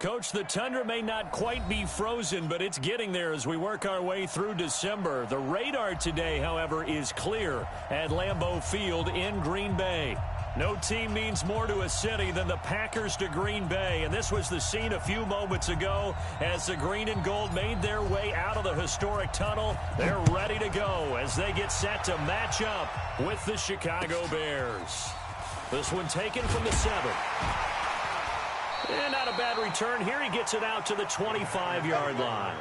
Coach, the Tundra may not quite be frozen, but it's getting there as we work our way through December. The radar today, however, is clear at Lambeau Field in Green Bay. No team means more to a city than the Packers to Green Bay, and this was the scene a few moments ago as the green and gold made their way out of the historic tunnel. They're ready to go as they get set to match up with the Chicago Bears. This one taken from the 7. And not a bad return here. He gets it out to the 25-yard line.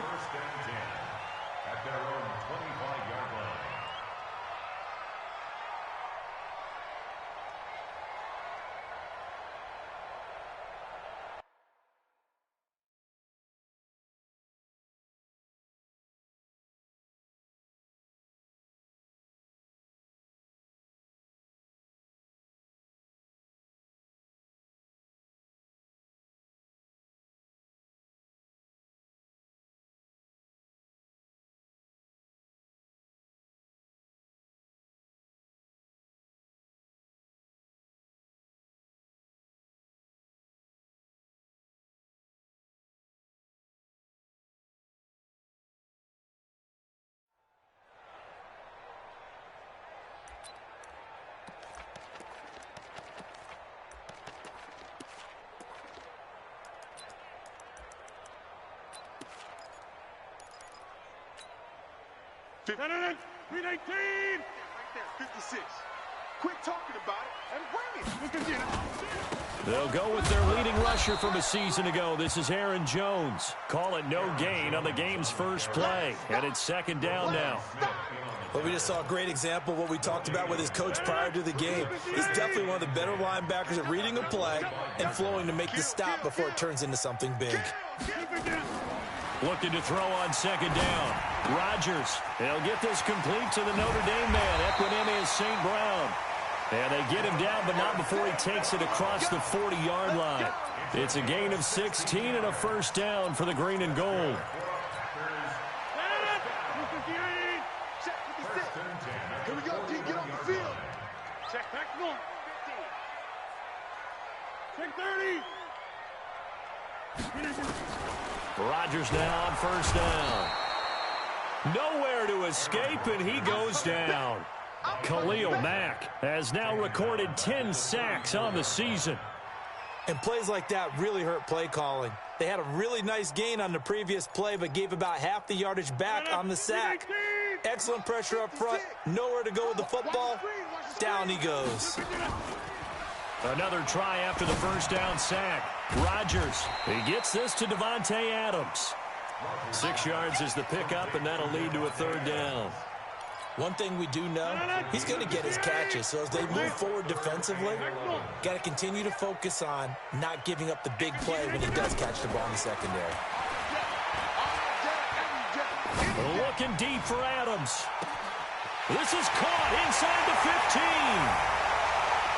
Right there, 56. Quit talking about it and bring it. They'll go with their leading rusher from a season ago. This is Aaron Jones. Call it no gain on the game's first play. And it's second down now. Well, we just saw a great example of what we talked about with his coach prior to the game. He's definitely one of the better linebackers at reading a play and flowing to make the stop before it turns into something big. Looking to throw on second down. Rodgers. They'll get this complete to the Notre Dame man, Equanimeous St. Brown. And they get him down, but not before he takes it across the 40-yard line. It's a gain of 16 and a first down for the green and gold. Here we go, T. Get on the field. Check back north. Check 30. Rodgers now on first down. Nowhere to escape, and he goes down. Khalil Mack has now recorded 10 sacks on the season. And plays like that really hurt play calling. They had a really nice gain on the previous play, but gave about half the yardage back on the sack. Excellent pressure up front. Nowhere to go with the football. Down he goes. Another try after the first down sack. Rodgers, he gets this to Davante Adams. 6 yards is the pickup, and that'll lead to a third down. One thing we do know, he's going to get his catches. So as they move forward defensively, got to continue to focus on not giving up the big play when he does catch the ball in the secondary. Looking deep for Adams. This is caught inside the 15.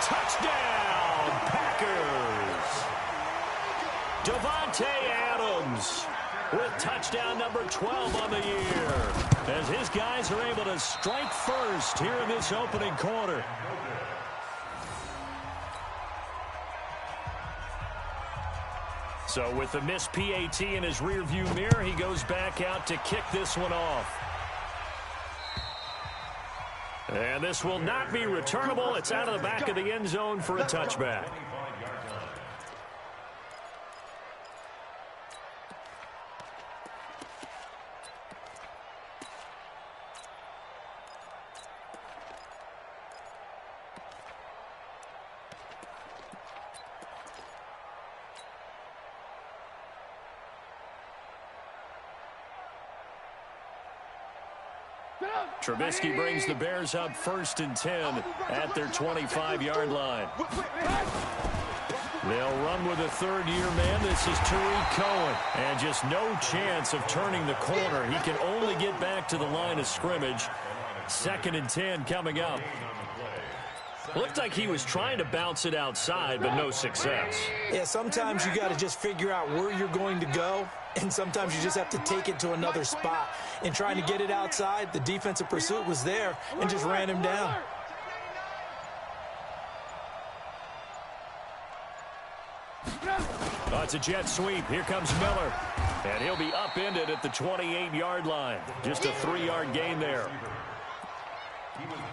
Touchdown, Packers. Davante Adams with touchdown number 12 on the year, as his guys are able to strike first here in this opening quarter. So with the missed PAT in his rearview mirror, he goes back out to kick this one off. And this will not be returnable. It's out of the back of the end zone for a touchback. Trubisky brings the Bears up 1st and 10 at their 25-yard line. They'll run with a third-year man. This is Tariq Cohen. And just no chance of turning the corner. He can only get back to the line of scrimmage. 2nd and 10 coming up. Looked like he was trying to bounce it outside, but no success. Yeah, sometimes you got to just figure out where you're going to go, and sometimes you just have to take it to another spot. In trying to get it outside, the defensive pursuit was there and just ran him down. it's a jet sweep. Here comes Miller. And he'll be upended at the 28-yard line. Just a 3-yard gain there.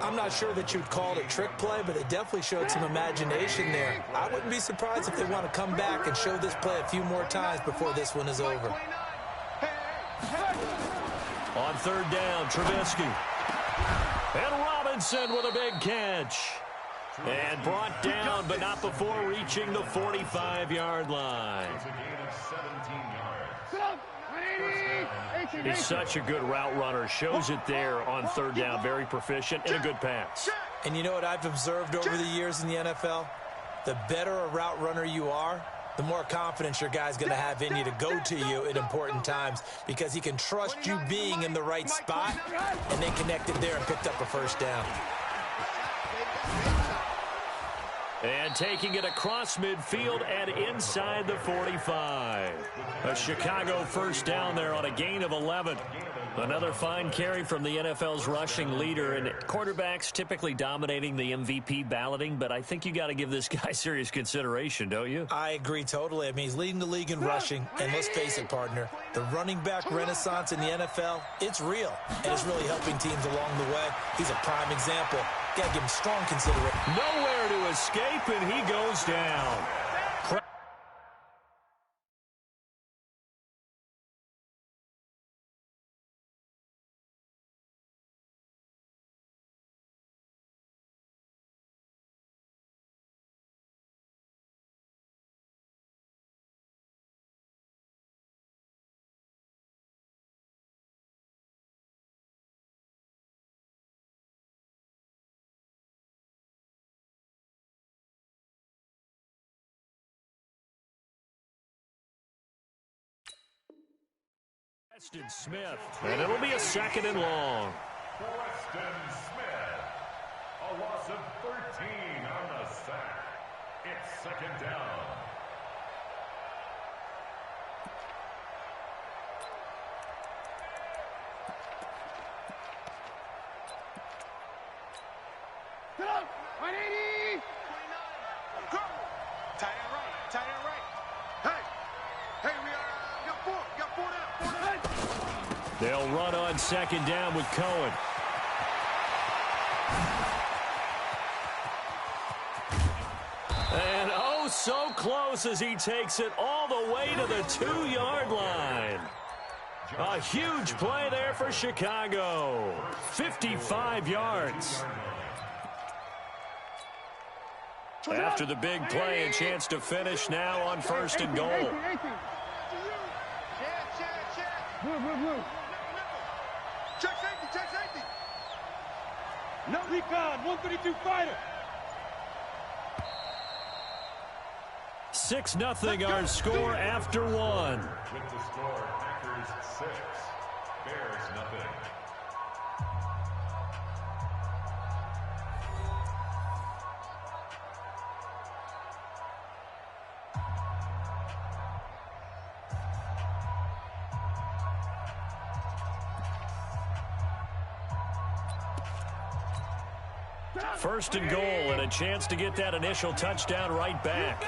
I'm not sure that you'd call it a trick play, but it definitely showed some imagination there. I wouldn't be surprised if they want to come back and show this play a few more times before this one is over. On third down, Trubisky. And Robinson with a big catch. And brought down, but not before reaching the 45-yard line. He's such a good route runner. Shows it there on third down. Very proficient and a good pass. And you know what I've observed over the years in the NFL? The better a route runner you are, the more confidence your guy's going to have in you to go to you at important times because he can trust you being in the right spot, and they connected there and picked up a first down. And taking it across midfield and inside the 45. A Chicago first down there on a gain of 11. Another fine carry from the NFL's rushing leader, and quarterbacks typically dominating the MVP balloting, but I think you got to give this guy serious consideration, don't you? I agree totally. I mean, he's leading the league in rushing, and let's face it, partner, the running back renaissance in the NFL, it's real, and it's really helping teams along the way. He's a prime example. Got to give him strong consideration. Nowhere to escape, and he goes down. Preston Smith, and it'll be a second and long. Preston Smith, a loss of 13 on the sack. It's second down. Get up! 180! Go! Tight end right, tight end right. Hey, we got four down. They'll run on second down with Cohen. And oh, so close as he takes it all the way to the 2-yard line. A huge play there for Chicago. 55 yards. After the big play, a chance to finish now on first and goal. Blue. Check safety. No recon, 132 fighter. 6-0 our score after one. With the score, Packers 6, Bears nothing. First and goal, and a chance to get that initial touchdown right back.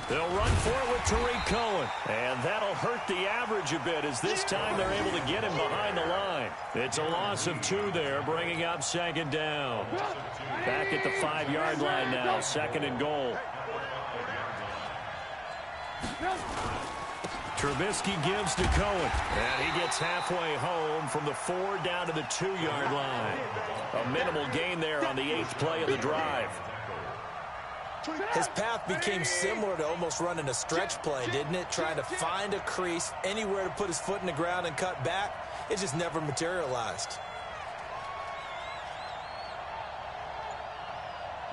They'll run for it with Tariq Cohen, and that'll hurt the average a bit as this time they're able to get him behind the line. It's a loss of 2 there, bringing up second down. Back at the 5-yard line now, second and goal. Trubisky gives to Cohen, and he gets halfway home from the 4 down to the 2-yard line. A minimal gain there on the 8th play of the drive. His path became similar to almost running a stretch play, didn't it? Trying to find a crease, anywhere to put his foot in the ground and cut back. It just never materialized.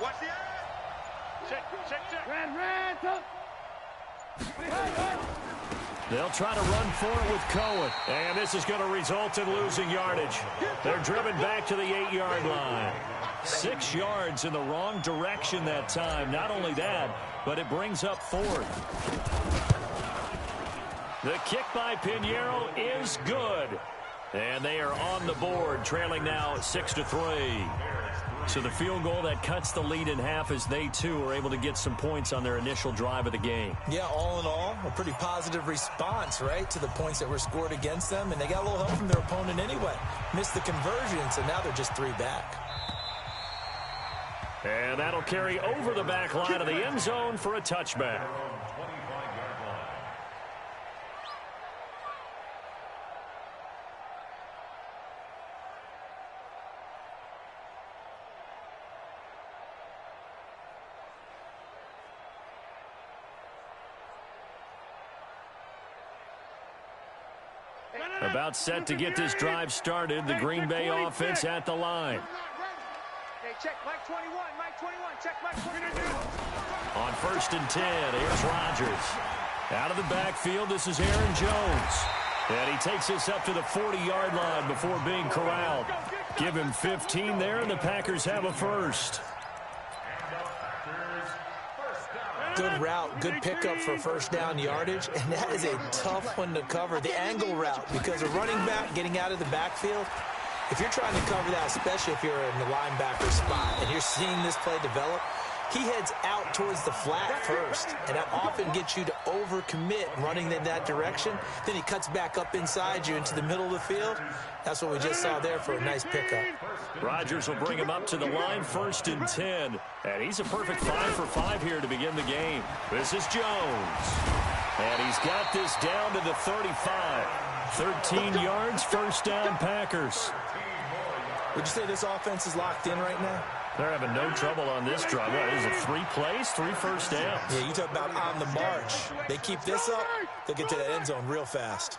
Watch the eye. Check. Red, up. They'll try to run for it with Cohen, and this is going to result in losing yardage. They're driven back to the 8-yard line. 6 yards in the wrong direction that time. Not only that, but it brings up 4th. The kick by Pinheiro is good. And they are on the board, trailing now 6-3. So the field goal that cuts the lead in half as they, too, are able to get some points on their initial drive of the game. Yeah, all in all, a pretty positive response, right, to the points that were scored against them. And they got a little help from their opponent anyway. Missed the conversion, so now they're just 3 back. And that'll carry over the back line of the end zone for a touchback. About set to get this drive started. The Green Bay offense at the line. Hey, check Mike 21, Mike 21, check Mike 21. On 1st and 10, here's Rodgers. Out of the backfield, this is Aaron Jones. And he takes us up to the 40-yard line before being corralled. Give him 15 there, and the Packers have a first. Good route, good pickup for first down yardage, and that is a tough one to cover, the angle route, because a running back getting out of the backfield, if you're trying to cover that, especially if you're in the linebacker spot, and you're seeing this play develop, he heads out towards the flat first, and that often gets you to overcommit running in that direction. Then he cuts back up inside you into the middle of the field. That's what we just saw there for a nice pickup. Rodgers will bring him up to the line, 1st and 10. And he's a perfect 5 for 5 here to begin the game. This is Jones. And he's got this down to the 35. 13 yards, first down, Packers. Would you say this offense is locked in right now? They're having no trouble on this drive. What is it, 3 plays, 3 first downs? Yeah, you talk about on the march. They keep this up, they'll get to that end zone real fast.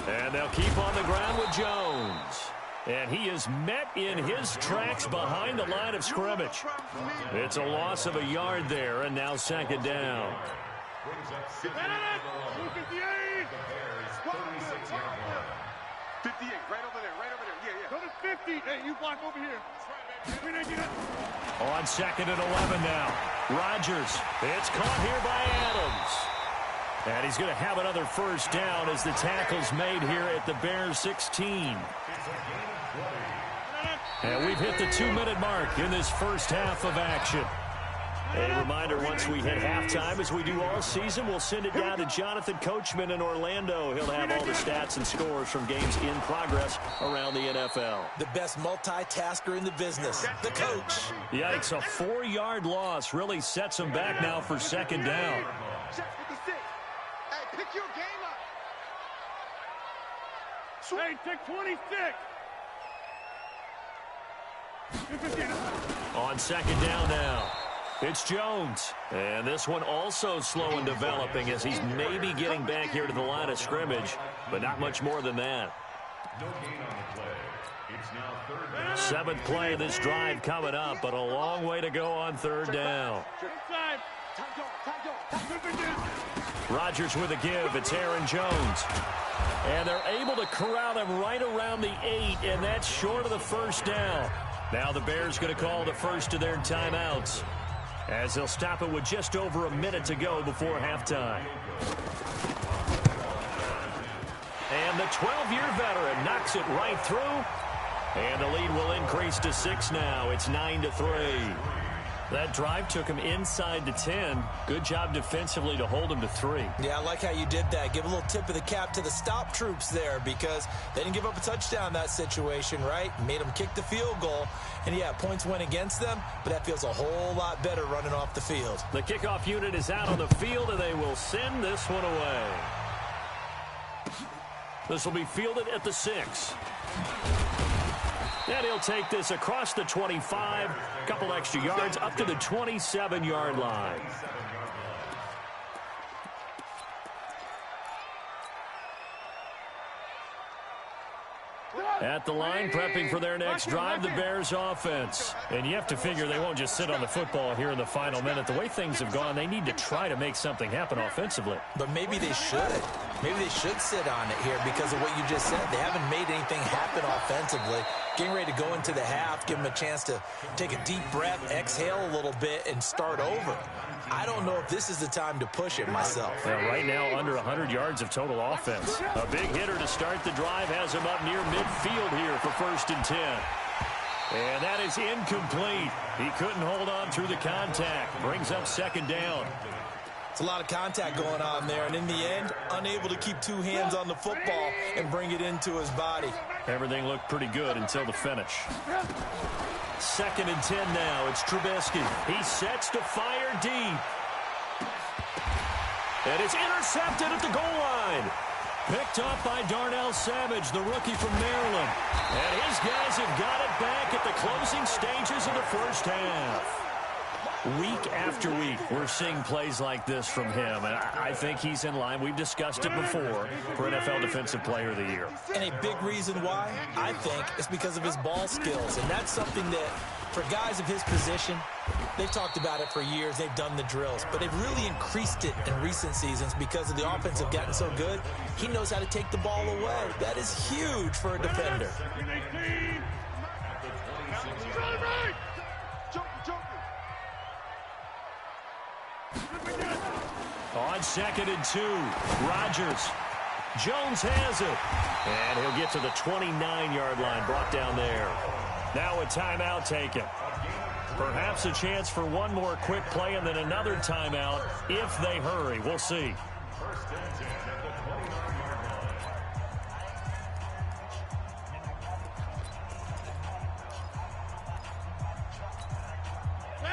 And they'll keep on the ground with Jones. And he is met in his tracks behind the line of scrimmage. It's a loss of a yard there, and now 2nd down. 58, right over there, right over there. Yeah. Go to 50. Hey, you block over here. On 2nd and 11 now. Rodgers. It's caught here by Adams. And he's going to have another first down as the tackle's made here at the Bears 16. And we've hit the 2-minute mark in this first half of action. A reminder, once we hit halftime, as we do all season, we'll send it down to Jonathan Coachman in Orlando. He'll have all the stats and scores from games in progress around the NFL. The best multitasker in the business, the coach. Yikes, a 4-yard loss really sets him back now for 2nd down. Check 56. Hey, pick your game up. Hey, take 26. On 2nd down now. It's Jones. And this one also slow in developing as he's maybe getting back here to the line of scrimmage, but not much more than that. 7th play of this drive coming up, but a long way to go on 3rd down. Rodgers with a give. It's Aaron Jones. And they're able to corral him right around the 8, and that's short of the first down. Now the Bears going to call the first of their timeouts, as they'll stop it with just over a minute to go before halftime. And the 12-year veteran knocks it right through. And the lead will increase to 6 now. It's 9-3. That drive took him inside the 10. Good job defensively to hold him to 3. Yeah, I like how you did that. Give a little tip of the cap to the stop troops there, because they didn't give up a touchdown in that situation, right? Made them kick the field goal. And, yeah, points went against them, but that feels a whole lot better running off the field. The kickoff unit is out on the field, and they will send this one away. This will be fielded at the 6. And he'll take this across the 25, couple extra yards, up to the 27-yard line. At the line, prepping for their next drive, the Bears offense. And you have to figure they won't just sit on the football here in the final minute. The way things have gone, they need to try to make something happen offensively. But maybe they should. Maybe they should sit on it here because of what you just said. They haven't made anything happen offensively. getting ready to go into the half, give him a chance to take a deep breath, exhale a little bit, and start over. I don't know if this is the time to push it myself. Yeah, right now, under 100 yards of total offense. A big hitter to start the drive has him up near midfield here for 1st and 10. And that is incomplete. He couldn't hold on through the contact. Brings up 2nd down. It's a lot of contact going on there, and in the end, unable to keep 2 hands on the football and bring it into his body. Everything looked pretty good until the finish. 2nd and 10 now. It's Trubisky. He sets to fire deep. And it's intercepted at the goal line. Picked up by Darnell Savage, the rookie from Maryland. And his guys have got it back at the closing stages of the first half. Week after week, we're seeing plays like this from him, and I think he's in line. We've discussed it before for NFL Defensive Player of the Year. And a big reason why, I think, is because of his ball skills, and that's something that, for guys of his position, they've talked about it for years. They've done the drills, but they've really increased it in recent seasons because of the offense have gotten so good. He knows how to take the ball away. That is huge for a defender. On 2nd and 2, Rodgers. Jones has it. And he'll get to the 29-yard line, brought down there. Now a timeout taken. Perhaps a chance for one more quick play and then another timeout if they hurry. We'll see.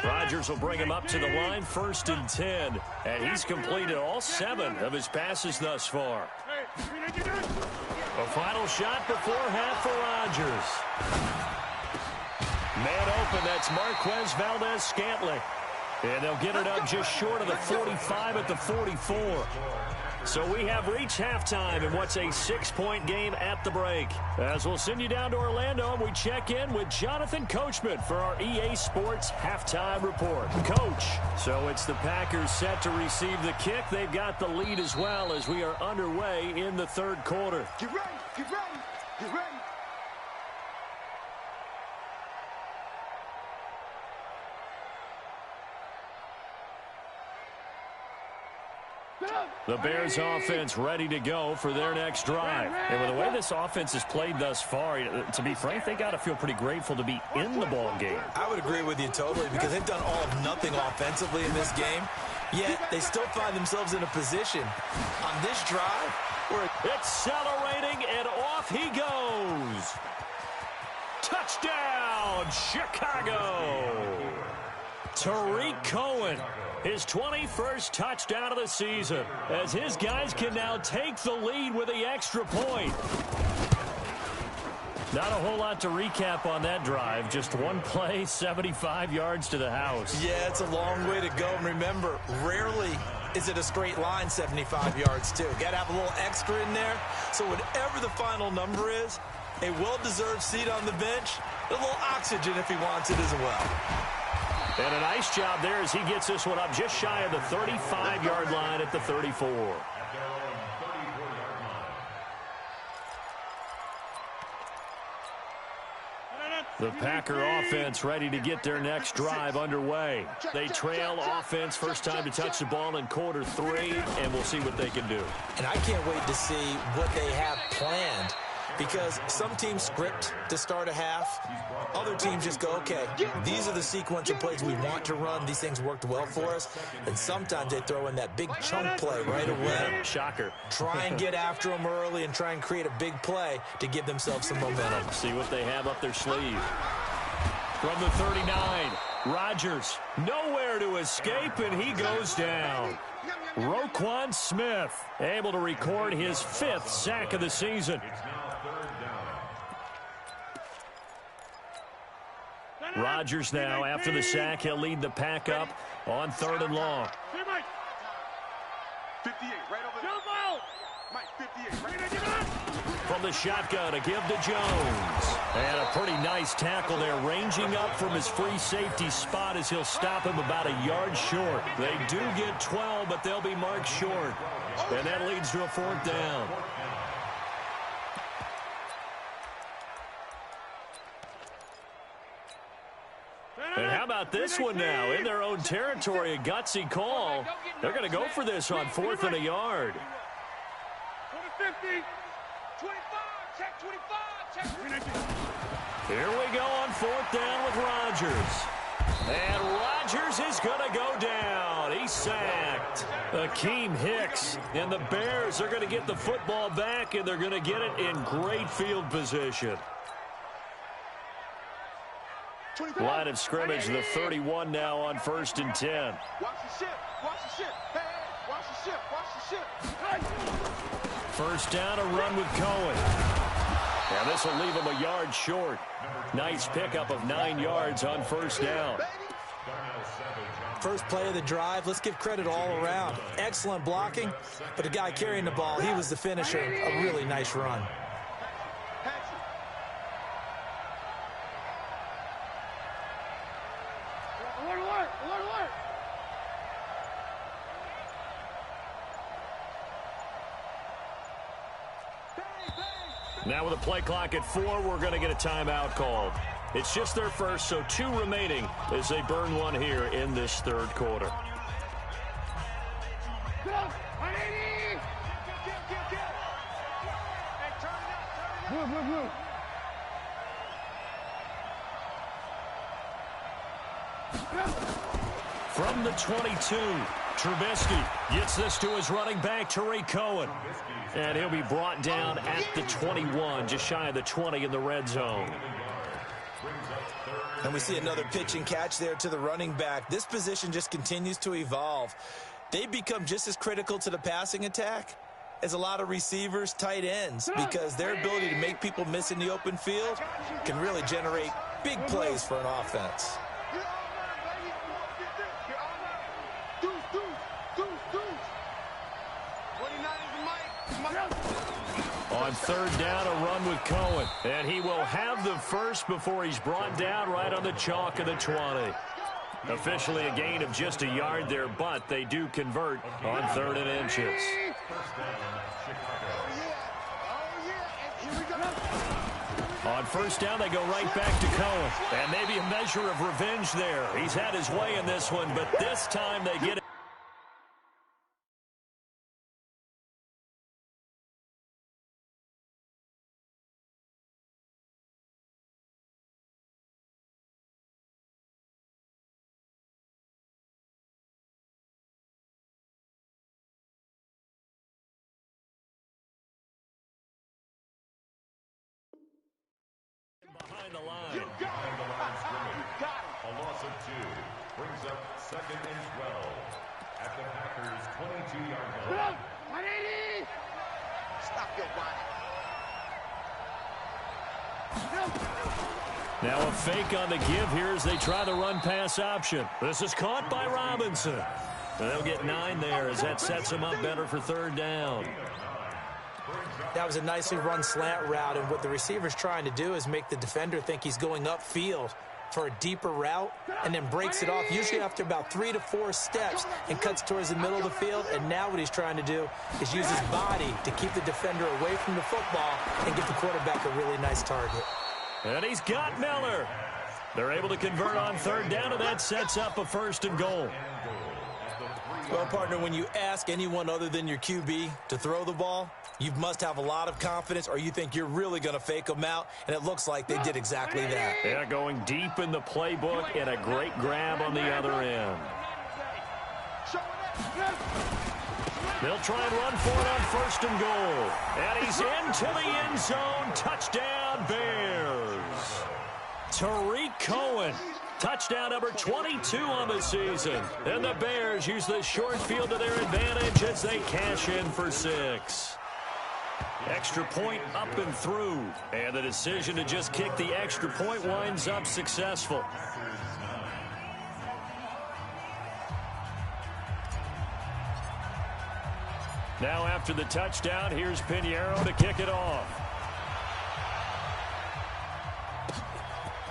Rodgers will bring him up to the line, 1st and 10. And he's completed all 7 of his passes thus far. A final shot before half for Rodgers. Man open, that's Marquez Valdes-Scantling. And they'll get it up just short of the 45 at the 44. So we have reached halftime in what's a 6-point game at the break. As we'll send you down to Orlando, and we check in with Jonathan Coachman for our EA Sports Halftime Report. Coach, so it's the Packers set to receive the kick. They've got the lead as well as we are underway in the 3rd quarter. Get ready, get ready, get ready. The Bears offense ready to go for their next drive. And with the way this offense has played thus far, to be frank, they got to feel pretty grateful to be in the ball game. I would agree with you totally because they've done all of nothing offensively in this game, yet they still find themselves in a position on this drive where accelerating, and off he goes. Touchdown, Chicago. Tariq Cohen. His 21st touchdown of the season, as his guys can now take the lead with the extra point. Not a whole lot to recap on that drive. Just one play, 75 yards to the house. Yeah, it's a long way to go. And remember, rarely is it a straight line 75 yards, too. Got to have a little extra in there. So whatever the final number is, a well-deserved seat on the bench, a little oxygen if he wants it as well. And a nice job there as he gets this one up just shy of the 35-yard line at the 34. The Packer offense ready to get their next drive underway. They trail offense, first time to touch the ball in quarter 3, and we'll see what they can do. And I can't wait to see what they have planned, because some teams script to start a half. Other teams just go, okay, these are the sequence of plays we want to run. These things worked well for us. And sometimes they throw in that big chunk play right away. Shocker. Try and get after them early and try and create a big play to give themselves some momentum. See what they have up their sleeve. From the 39, Rodgers nowhere to escape, and he goes down. Roquan Smith able to record his 5th sack of the season. Rodgers now, after the sack, he'll lead the pack up on 3rd and long. 58, right over there. Mike, 58, right there. From the shotgun, a give to Jones. And a pretty nice tackle there, ranging up from his free safety spot as he'll stop him about a yard short. They do get 12, but they'll be marked short. And that leads to a 4th down. And how about this one now? In their own territory, a gutsy call. They're going to go for this on 4th and a yard. 50, 25, check 25, check 25. Here we go on 4th down with Rodgers. And Rodgers is going to go down. He's sacked. Akeem Hicks. And the Bears are going to get the football back, and they're going to get it in great field position. Line of scrimmage, the 31 now on 1st and 10. Watch the ship, watch the ship. Hey, hey, watch the ship, watch the ship. First down, a run with Cohen. And this will leave him a yard short. Nice pickup of 9 yards on 1st down. First play of the drive, let's give credit all around. Excellent blocking, but the guy carrying the ball, he was the finisher. A really nice run. Now with a play clock at 4, we're going to get a timeout called. It's just their first, so 2 remaining as they burn one here in this 3rd quarter. From the 22, Trubisky gets this to his running back, Tariq Cohen. And he'll be brought down at the 21, just shy of the 20 in the red zone. And we see another pitch and catch there to the running back. This position just continues to evolve. They become just as critical to the passing attack as a lot of receivers, tight ends, because their ability to make people miss in the open field can really generate big plays for an offense. On 3rd down, a run with Cohen. And he will have the first before he's brought down right on the chalk of the 20. Officially a gain of just a yard there, but they do convert on 3rd and inches. On 1st down, they go right back to Cohen. And maybe a measure of revenge there. He's had his way in this one, but this time they get it. Behind the line. Behind the line of scrimmage. A loss of 2 brings up 2nd and 12 at the Packers' 22-yard line. 180. Stop your body. Now a fake on the give here as they try the run-pass option. This is caught by Robinson. And they'll get 9 there as that sets them up better for 3rd down. That was a nicely run slant route, and what the receiver's trying to do is make the defender think he's going upfield for a deeper route and then breaks it off, usually after about 3 to 4 steps, and cuts towards the middle of the field. And now what he's trying to do is use his body to keep the defender away from the football and give the quarterback a really nice target. And he's got Miller. They're able to convert on 3rd down, and that sets up a 1st and goal. Well, partner, when you ask anyone other than your QB to throw the ball, you must have a lot of confidence, or you think you're really going to fake them out, and it looks like they did exactly that. Yeah, going deep in the playbook and a great grab on the other end. They'll try and run for it on 1st and goal. And he's into the end zone. Touchdown, Bears. Tariq Cohen. Touchdown number 22 on the season. And the Bears use the short field to their advantage as they cash in for 6. Extra point up and through. And the decision to just kick the extra point winds up successful. Now after the touchdown, here's Pinheiro to kick it off.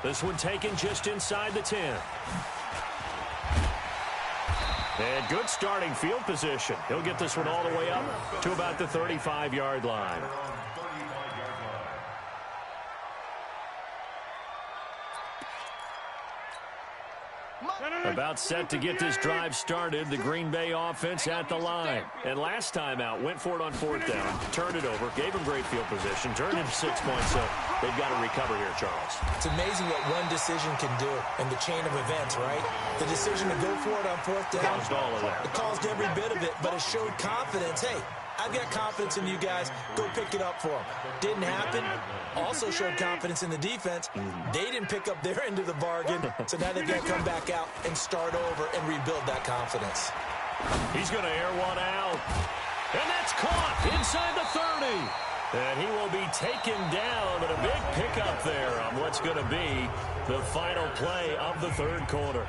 This one taken just inside the 10. And good starting field position. He'll get this one all the way up to about the 35-yard line. About set to get this drive started, the Green Bay offense at the line. And last time out, went for it on fourth down, turned it over, gave them great field position, turned it 6 points, so they've got to recover here, Charles. It's amazing what one decision can do in the chain of events, right? The decision to go for it on fourth down, Caused all of that. it caused every bit of it, but it showed confidence. Hey, I've got confidence in you guys. Go pick it up for them. Didn't happen. Also showed confidence in the defense. They didn't pick up their end of the bargain, so now they've got to come back out and start over and rebuild that confidence. He's going to air one out. And that's caught inside the 30. And he will be taken down, but a big pickup there on what's going to be the final play of the third quarter.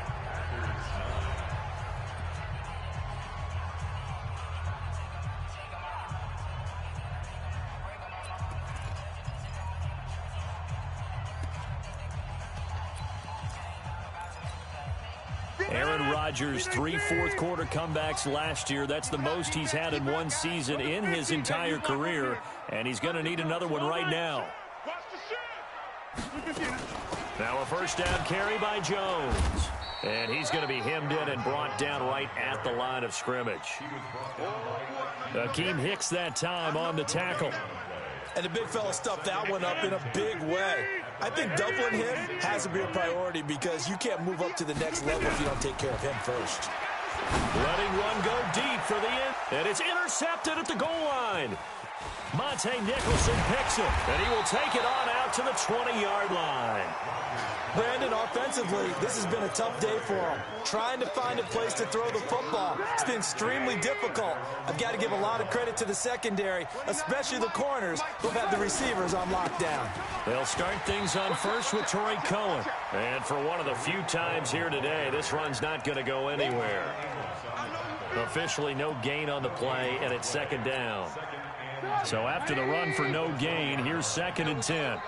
Aaron Rodgers, 3 fourth-quarter comebacks last year. That's the most he's had in one season in his entire career, and he's going to need another one right now. Now a first down carry by Jones. And he's going to be hemmed in and brought down right at the line of scrimmage. Akeem Hicks that time on the tackle. And the big fella stuffed that one up in a big way. I think doubling him has to be a priority because you can't move up to the next level if you don't take care of him first. Letting one go deep for the end. And it's intercepted at the goal line. Monte Nicholson picks it. And he will take it on out to the 20-yard line. Brandon, offensively, this has been a tough day for him. Trying to find a place to throw the football. It's been extremely difficult. I've got to give a lot of credit to the secondary, especially the corners who've had the receivers on lockdown. They'll start things on first with Torrey Cohen. And for one of the few times here today, this run's not going to go anywhere. Officially no gain on the play, and it's second down. So after the run for no gain, here's 2nd and 10.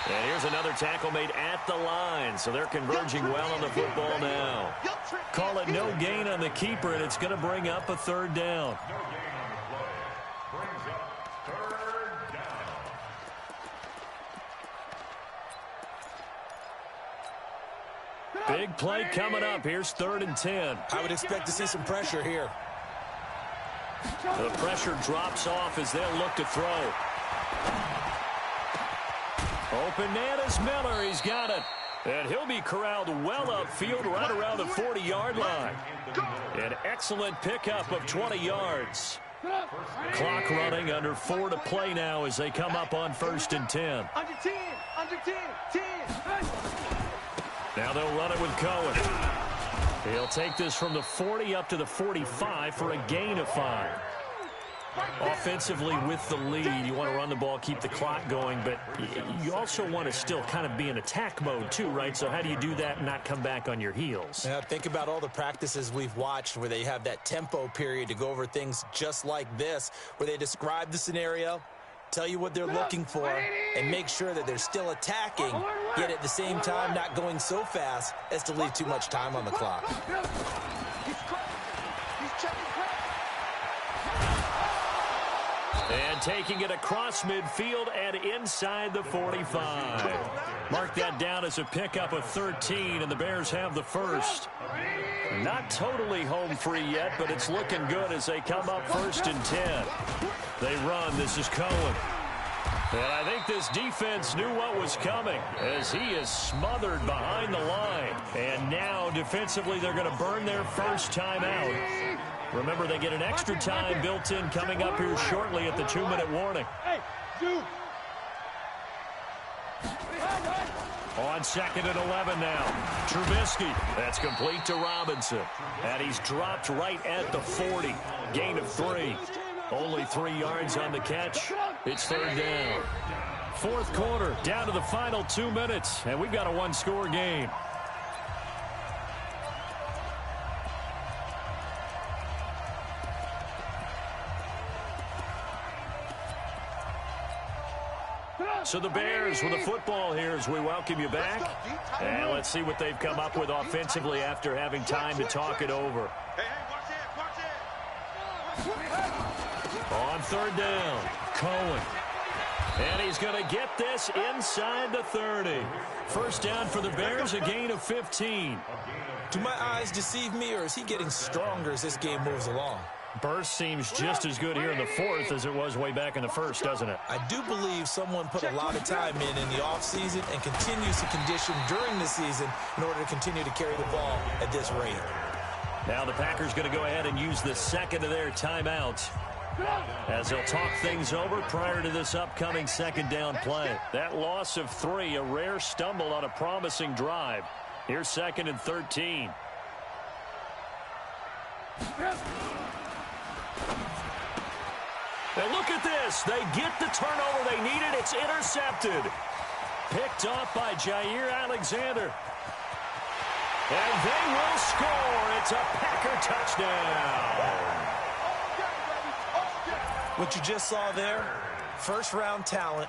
And here's another tackle made at the line, so they're converging well on the football now. Call it no gain on the keeper, and it's going to bring up a third down. Big play coming up. Here's 3rd and 10. I would expect to see some pressure here. The pressure drops off as they'll look to throw. Open man is Miller. He's got it. And he'll be corralled well upfield right around the 40-yard line. An excellent pickup of 20 yards. Clock running, under 4 to play now as they come up on 1st and 10. Under 10, 10. Now they'll run it with Cohen. He'll take this from the 40 up to the 45 for a gain of 5. Offensively with the lead, you want to run the ball, keep the clock going, but you also want to still kind of be in attack mode too, right? So how do you do that and not come back on your heels? Yeah, think about all the practices we've watched where they have that tempo period to go over things just like this, where they describe the scenario, tell you what they're looking for, and make sure that they're still attacking, yet at the same time not going so fast as to leave too much time on the clock. And taking it across midfield and inside the 45. Mark that down as a pickup of 13, and the Bears have the first. Not totally home free yet, but it's looking good as they come up 1st and 10. They run. This is Cohen. And I think this defense knew what was coming as he is smothered behind the line. And now defensively they're going to burn their first time out. Remember, they get an extra time built in coming up here shortly at the 2-minute warning. On 2nd and 11 now. Trubisky. That's complete to Robinson. And he's dropped right at the 40. Gain of 3. Only 3 yards on the catch. It's 3rd down. 4th quarter, down to the final 2 minutes. And we've got a 1-score game. So the Bears with the football here as we welcome you back. And let's see what they've come up with offensively after having time to talk it over. On 3rd down, Cohen. And he's going to get this inside the 30. First down for the Bears, a gain of 15. Do my eyes deceive me, or is he getting stronger as this game moves along? Burst seems just as good here in the fourth as it was way back in the first, doesn't it? I do believe someone put a lot of time in the offseason and continues to condition during the season in order to continue to carry the ball at this rate. Now the Packers going to go ahead and use the second of their timeouts as they'll talk things over prior to this upcoming second down play. That loss of 3, a rare stumble on a promising drive. Here's 2nd and 13. And look at this. They get the turnover they needed. It's intercepted. Picked off by Jair Alexander. And they will score. It's a Packer touchdown. What you just saw there, first-round talent,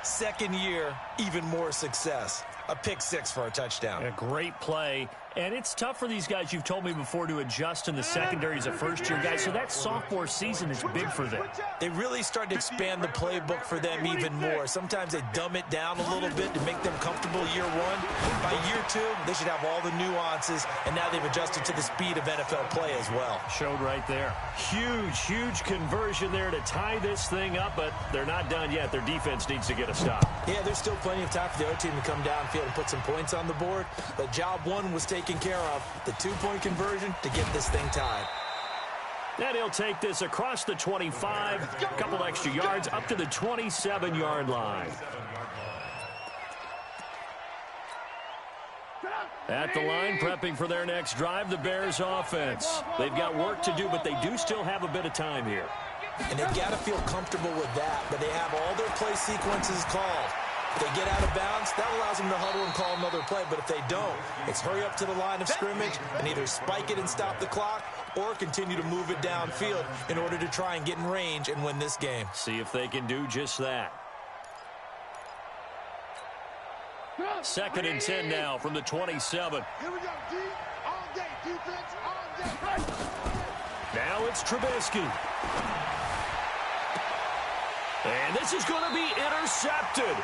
second year, even more success. A pick 6 for a touchdown. A great play. And it's tough for these guys, you've told me before, to adjust in the secondary as a first-year guy. So that sophomore season is big for them. They really start to expand the playbook for them even more. Sometimes they dumb it down a little bit to make them comfortable year 1. By year 2, they should have all the nuances, and now they've adjusted to the speed of NFL play as well. Showed right there. Huge, huge conversion there to tie this thing up, but they're not done yet. Their defense needs to get a stop. Yeah, there's still plenty of time for the other team to come downfield and put some points on the board, but job 1 was taken care of, the 2-point conversion to get this thing tied. And he'll take this across the 25, a couple extra yards, up to the 27-yard line. At the line, prepping for their next drive, the Bears offense. They've got work to do, but they do still have a bit of time here. And they've got to feel comfortable with that, but they have all their play sequences called. If they get out of bounds, that allows them to huddle and call another play. But if they don't, it's hurry up to the line of scrimmage and either spike it and stop the clock or continue to move it downfield in order to try and get in range and win this game. See if they can do just that. 2nd and 10 now from the 27. Here we go, D. All day. Defense all day. Now it's Trubisky. And this is going to be intercepted.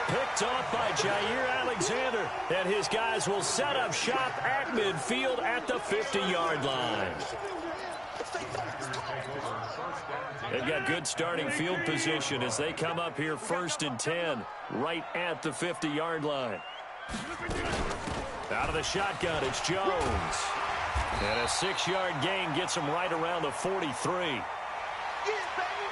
Picked off by Jair Alexander. And his guys will set up shop at midfield at the 50-yard line. They've got good starting field position as they come up here 1st and 10, right at the 50-yard line. Out of the shotgun, it's Jones. And a 6-yard gain gets him right around the 43.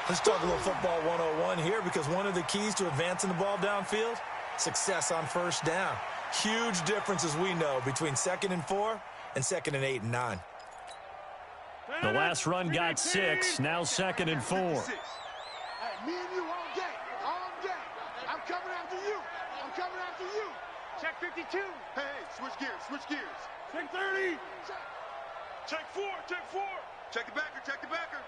Let's talk a little football 101 here, because one of the keys to advancing the ball downfield, success on first down. Huge difference, as we know, between 2nd and 4 and 2nd and 8 and 9. The last run got 6, now 2nd and 4. Hey, me and you all day. All day. I'm coming after you. I'm coming after you. Check 52. Hey, switch gears. Switch gears. Check 30. Check 4. Check 4. Check the backer. Check the backer.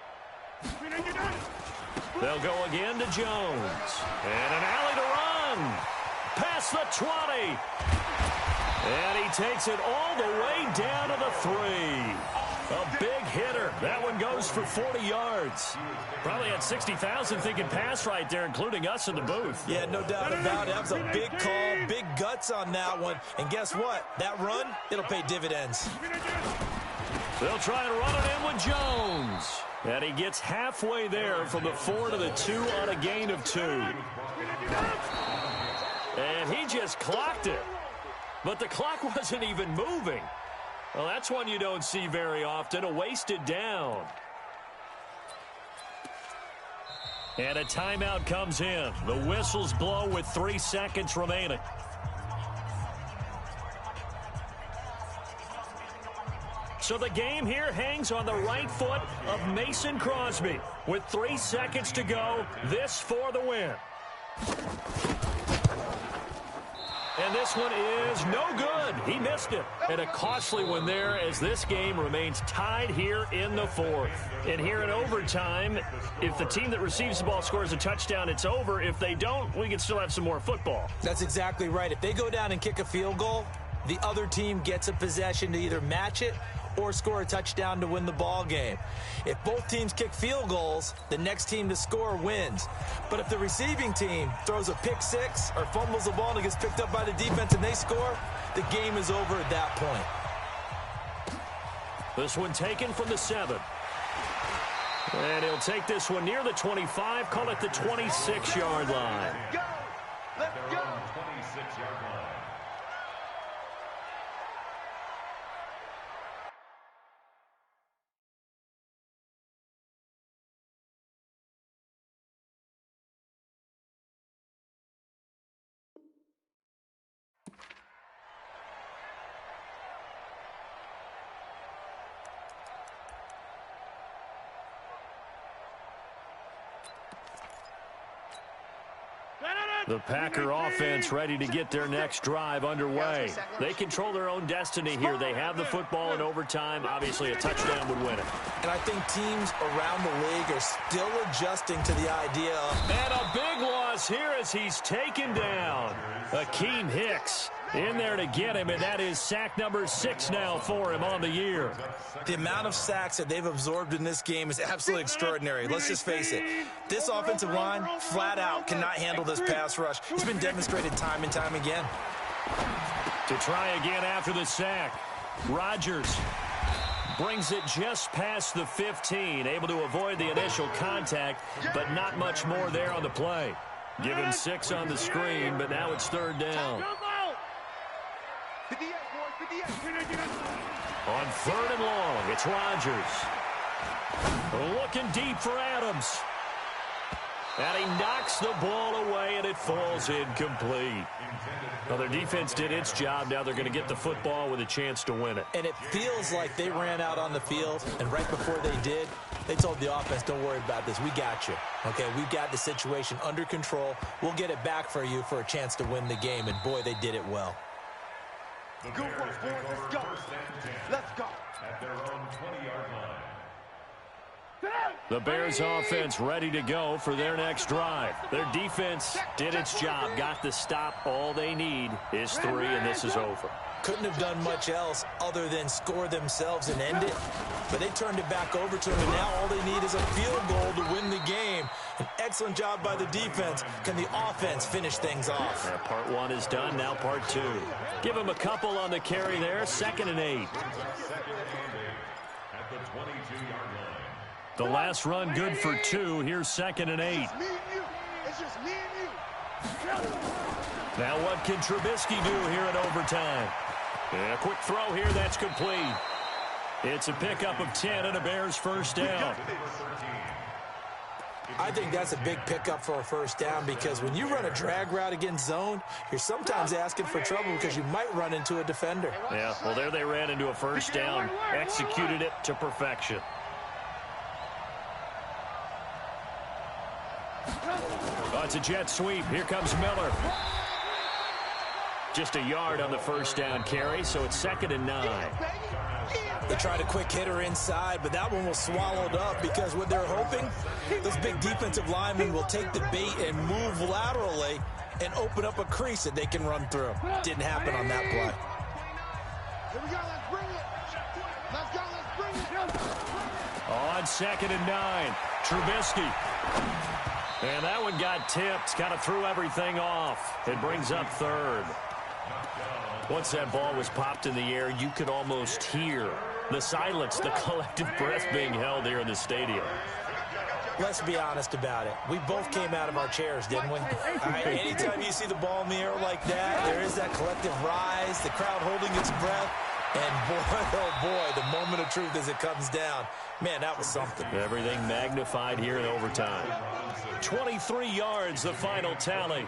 They'll go again to Jones. And an alley to run. Past the 20. And he takes it all the way down to the 3. A big hitter. That one goes for 40 yards. Probably had 60,000 thinking pass right there, including us in the booth. Yeah, no doubt about it. That was a big call, big guts on that one. And guess what? That run, it'll pay dividends. They'll try and run it in with Jones. And he gets halfway there from the 4 to the 2 on a gain of 2. And he just clocked it. But the clock wasn't even moving. Well, that's one you don't see very often, a wasted down. And a timeout comes in. The whistles blow with 3 seconds remaining. So the game here hangs on the right foot of Mason Crosby. With 3 seconds to go, this for the win. And this one is no good. He missed it. And a costly one there as this game remains tied here in the 4th. And here in overtime, if the team that receives the ball scores a touchdown, it's over. If they don't, we can still have some more football. That's exactly right. If they go down and kick a field goal, the other team gets a possession to either match it or score a touchdown to win the ball game. If both teams kick field goals, the next team to score wins. But if the receiving team throws a pick six or fumbles the ball and it gets picked up by the defense and they score, the game is over at that point. This one taken from the 7. And he'll take this one near the 25, call it the 26-yard line. Go! Let's go! 26-yard line. The Packer offense ready to get their next drive underway. They control their own destiny here. They have the football in overtime. Obviously, a touchdown would win it. And I think teams around the league are still adjusting to the idea of... And a big loss here as he's taken down. Akeem Hicks in there to get him, and that is sack number 6 now for him on the year. The amount of sacks that they've absorbed in this game is absolutely extraordinary. Let's just face it. This offensive line, flat out, cannot handle this pass rush. It's been demonstrated time and time again. To try again after the sack, Rodgers brings it just past the 15, able to avoid the initial contact, but not much more there on the play. Give him 6 on the screen, but now it's 3rd down. On 3rd and long, it's Rodgers. Looking deep for Adams. And he knocks the ball away, and it falls incomplete. Well, their defense did its job. Now they're going to get the football with a chance to win it. And it feels like they ran out on the field, and right before they did, they told the offense, don't worry about this. We got you. Okay, we've got the situation under control. We'll get it back for you for a chance to win the game, and boy, they did it well. Go for it, boys. Let's go. Let's go. At their own 20-yard line. The Bears offense ready to go for their next drive. Their defense did its job, got the stop. All they need is 3, and this is over. Couldn't have done much else other than score themselves and end it. But they turned it back over to them, and now all they need is a field goal to win the game. An excellent job by the defense. Can the offense finish things off? Yeah, part 1 is done, now part 2. Give him a couple on the carry there, 2nd and 8. At the 22-yard line. The last run good for 2. Here's 2nd and 8. Me and you. It's just me and you. Now what can Trubisky do here in overtime? And a quick throw here, that's complete. It's a pickup of 10 and a Bears first down. I think that's a big pickup for a first down because when you run a drag route against zone, you're sometimes asking for trouble because you might run into a defender. Yeah, well, there they ran into a first down, executed it to perfection. Oh, it's a jet sweep. Here comes Miller. Just a yard on the first down carry, so it's 2nd and 9. They tried a quick hitter inside, but that one was swallowed up because what they're hoping, those big defensive linemen will take the bait and move laterally and open up a crease that they can run through. Didn't happen on that play. Here we go. Let's bring it. Let's go. Let's bring it. On 2nd and 9, Trubisky. And that one got tipped, kind of threw everything off. It brings up 3rd. Once that ball was popped in the air, you could almost hear the silence, the collective breath being held here in the stadium. Let's be honest about it. We both came out of our chairs, didn't we? All right, anytime you see the ball in the air like that, there is that collective rise, the crowd holding its breath. And boy, oh boy, the moment of truth as it comes down. Man, that was something. Everything magnified here in overtime. 23 yards, the final tally.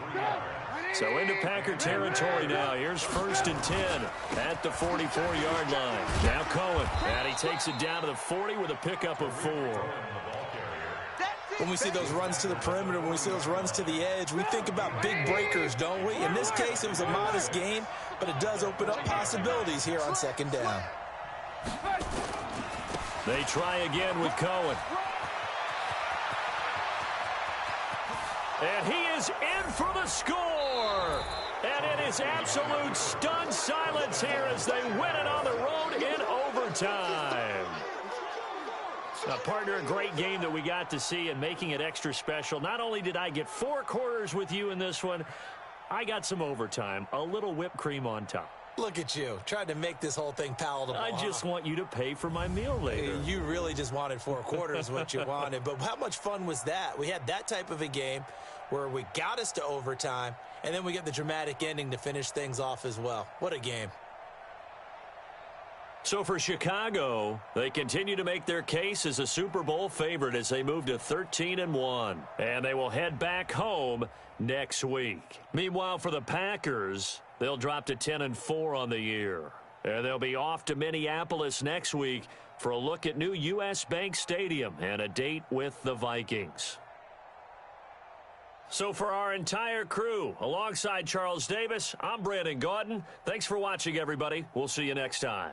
So into Packer territory now. Here's 1st and 10 at the 44-yard line. Now Cohen, and he takes it down to the 40 with a pickup of 4. When we see those runs to the perimeter, when we see those runs to the edge, we think about big breakers, don't we? In this case, it was a modest gain, but it does open up possibilities here on 2nd down. They try again with Cohen. And he is in for the score. And it is absolute stunned silence here as they win it on the road in overtime. Now, partner, a great game that we got to see and making it extra special. Not only did I get 4 quarters with you in this one, I got some overtime, a little whipped cream on top. Look at you, trying to make this whole thing palatable. I just want you to pay for my meal later. You really just wanted 4 quarters what you wanted. But how much fun was that? We had that type of a game where we got us to overtime, and then we get the dramatic ending to finish things off as well. What a game. So for Chicago, they continue to make their case as a Super Bowl favorite as they move to 13-1. And they will head back home next week. Meanwhile, for the Packers, they'll drop to 10-4 on the year. And they'll be off to Minneapolis next week for a look at new U.S. Bank Stadium and a date with the Vikings. So for our entire crew, alongside Charles Davis, I'm Brandon Gaudin. Thanks for watching, everybody. We'll see you next time.